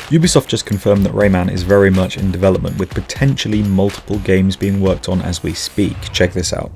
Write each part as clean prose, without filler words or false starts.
Ubisoft just confirmed that Rayman is very much in development, with potentially multiple games being worked on as we speak. Check this out.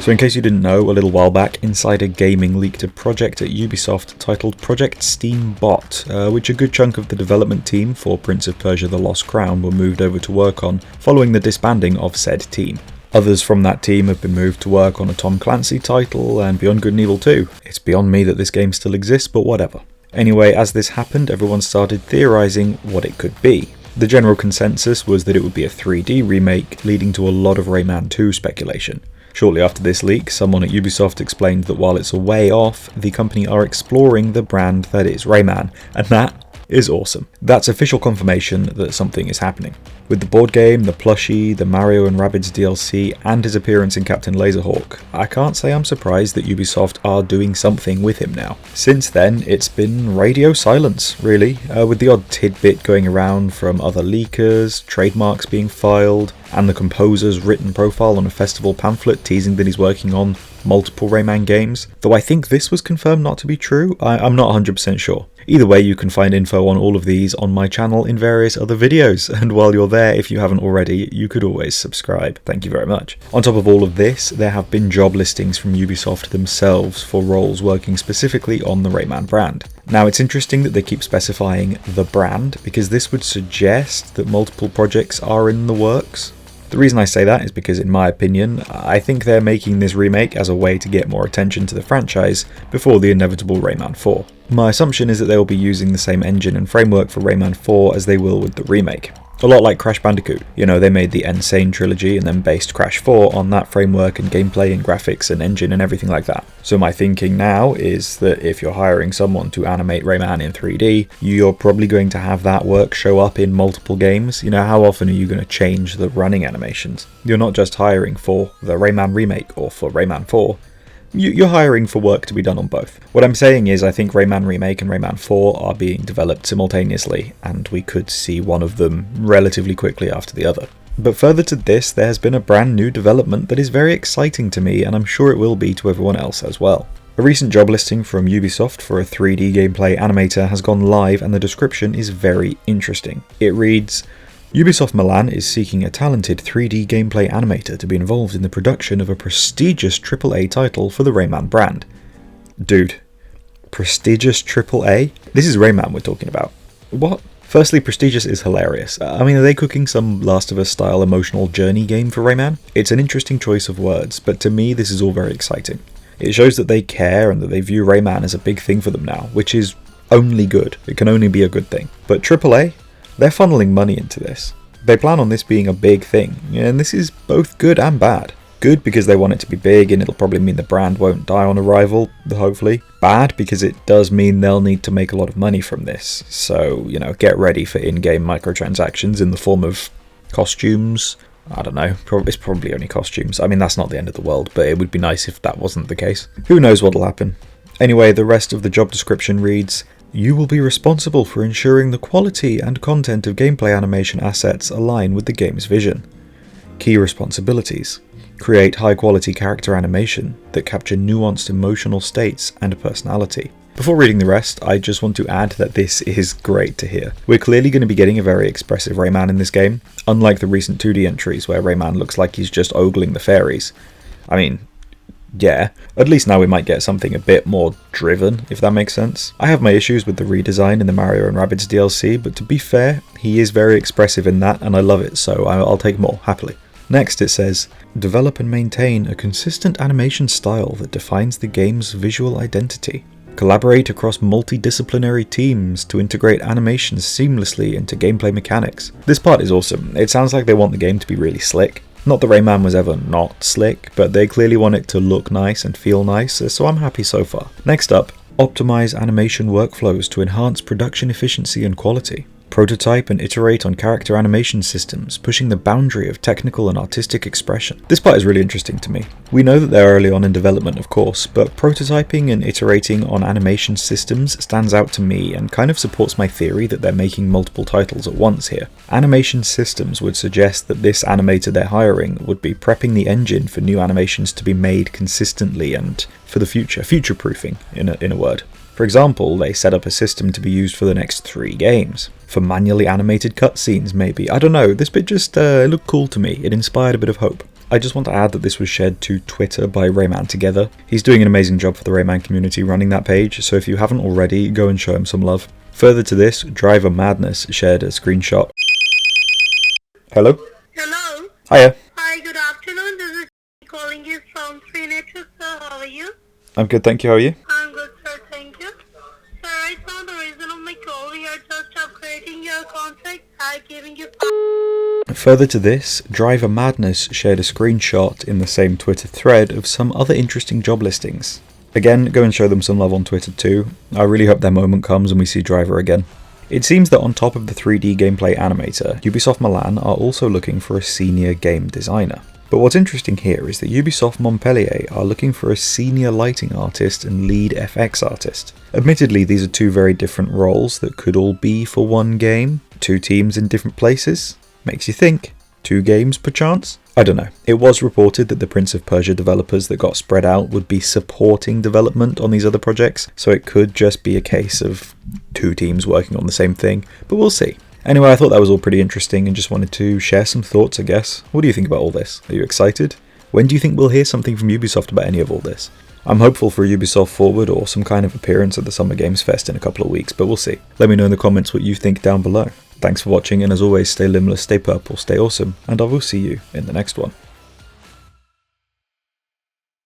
So in case you didn't know, a little while back, Insider Gaming leaked a project at Ubisoft titled Project Steambot, which a good chunk of the development team for Prince of Persia: The Lost Crown were moved over to work on following the disbanding of said team. Others from that team have been moved to work on a Tom Clancy title and Beyond Good and Evil 2. It's beyond me that this game still exists, but whatever. Anyway, as this happened, everyone started theorising what it could be. The general consensus was that it would be a 3D remake, leading to a lot of Rayman 2 speculation. Shortly after this leak, someone at Ubisoft explained that while it's a way off, the company are exploring the brand that is Rayman, and that is awesome. That's official confirmation that something is happening. With the board game, the plushie, the Mario and Rabbids DLC, and his appearance in Captain Laserhawk, I can't say I'm surprised that Ubisoft are doing something with him now. Since then, it's been radio silence, really, with the odd tidbit going around from other leakers, trademarks being filed, and the composer's written profile on a festival pamphlet teasing that he's working on multiple Rayman games, though I think this was confirmed not to be true. I'm not 100% sure. Either way, you can find info on all of these on my channel in various other videos, and while you're there, if you haven't already, you could always subscribe. Thank you very much. On top of all of this, there have been job listings from Ubisoft themselves for roles working specifically on the Rayman brand. Now, it's interesting that they keep specifying the brand, because this would suggest that multiple projects are in the works. The reason I say that is because, in my opinion, I think they're making this remake as a way to get more attention to the franchise before the inevitable Rayman 4. My assumption is that they will be using the same engine and framework for Rayman 4 as they will with the remake. A lot like Crash Bandicoot. You know, they made the Insane trilogy and then based Crash 4 on that framework and gameplay and graphics and engine and everything like that. So my thinking now is that if you're hiring someone to animate Rayman in 3D, you're probably going to have that work show up in multiple games. You know, how often are you going to change the running animations? You're not just hiring for the Rayman remake or for Rayman 4. You're hiring for work to be done on both. What I'm saying is I think Rayman Remake and Rayman 4 are being developed simultaneously, and we could see one of them relatively quickly after the other. But further to this, there has been a brand new development that is very exciting to me, and I'm sure it will be to everyone else as well. A recent job listing from Ubisoft for a 3D gameplay animator has gone live, and the description is very interesting. It reads, Ubisoft Milan is seeking a talented 3D gameplay animator to be involved in the production of a prestigious AAA title for the Rayman brand. Dude, prestigious AAA? This is Rayman we're talking about. What? Firstly, prestigious is hilarious. I mean, are they cooking some Last of Us style emotional journey game for Rayman? It's an interesting choice of words, but to me this is all very exciting. It shows that they care and that they view Rayman as a big thing for them now, which is only good. It can only be a good thing. But AAA? They're funneling money into this. They plan on this being a big thing, and this is both good and bad. Good because they want it to be big and it'll probably mean the brand won't die on arrival, hopefully. Bad because it does mean they'll need to make a lot of money from this. So, you know, get ready for in-game microtransactions in the form of costumes. I don't know, it's probably only costumes. I mean, that's not the end of the world, but it would be nice if that wasn't the case. Who knows what'll happen. Anyway, the rest of the job description reads, you will be responsible for ensuring the quality and content of gameplay animation assets align with the game's vision. Key responsibilities. Create high-quality character animation that capture nuanced emotional states and personality. Before reading the rest, I just want to add that this is great to hear. We're clearly going to be getting a very expressive Rayman in this game, unlike the recent 2D entries where Rayman looks like he's just ogling the fairies. I mean, yeah, at least now we might get something a bit more driven, if that makes sense. I have my issues with the redesign in the Mario and Rabbids DLC, but to be fair, he is very expressive in that and I love it, so I'll take more, happily. Next it says, develop and maintain a consistent animation style that defines the game's visual identity. Collaborate across multidisciplinary teams to integrate animations seamlessly into gameplay mechanics. This part is awesome. It sounds like they want the game to be really slick. Not that Rayman was ever not slick, but they clearly want it to look nice and feel nice, so I'm happy so far. Next up, optimize animation workflows to enhance production efficiency and quality. Prototype and iterate on character animation systems, pushing the boundary of technical and artistic expression. This part is really interesting to me. We know that they're early on in development, of course, but prototyping and iterating on animation systems stands out to me and kind of supports my theory that they're making multiple titles at once here. Animation systems would suggest that this animator they're hiring would be prepping the engine for new animations to be made consistently and for the future, future-proofing in a word. For For example, they set up a system to be used for the next 3 games. For manually animated cutscenes maybe, I don't know, this bit just it looked cool to me, it inspired a bit of hope. I just want to add that this was shared to Twitter by Rayman Together. He's doing an amazing job for the Rayman community running that page, so if you haven't already, go and show him some love. Further to this, Driver Madness shared a screenshot. Hello? Hello. Hiya. Hi, good afternoon. This is calling you from Free Network, sir. How are you? I'm good, thank you, how are you? I'm good, sir. Thank you. Sir, right now the reason of my call, we are just upgrading your contract. I'm giving you... Further to this, Driver Madness shared a screenshot in the same Twitter thread of some other interesting job listings. Again, go and show them some love on Twitter too. I really hope their moment comes and we see Driver again. It seems that on top of the 3D gameplay animator, Ubisoft Milan are also looking for a senior game designer. But what's interesting here is that Ubisoft Montpellier are looking for a senior lighting artist and lead FX artist. Admittedly, these are 2 very different roles that could all be for one game, 2 teams in different places. Makes you think, 2 games perchance? I don't know. It was reported that the Prince of Persia developers that got spread out would be supporting development on these other projects, so it could just be a case of 2 teams working on the same thing, but we'll see. Anyway, I thought that was all pretty interesting and just wanted to share some thoughts, I guess. What do you think about all this? Are you excited? When do you think we'll hear something from Ubisoft about any of all this? I'm hopeful for a Ubisoft Forward or some kind of appearance at the Summer Games Fest in a couple of weeks, but we'll see. Let me know in the comments what you think down below. Thanks for watching, and as always, stay limbless, stay purple, stay awesome, and I will see you in the next one.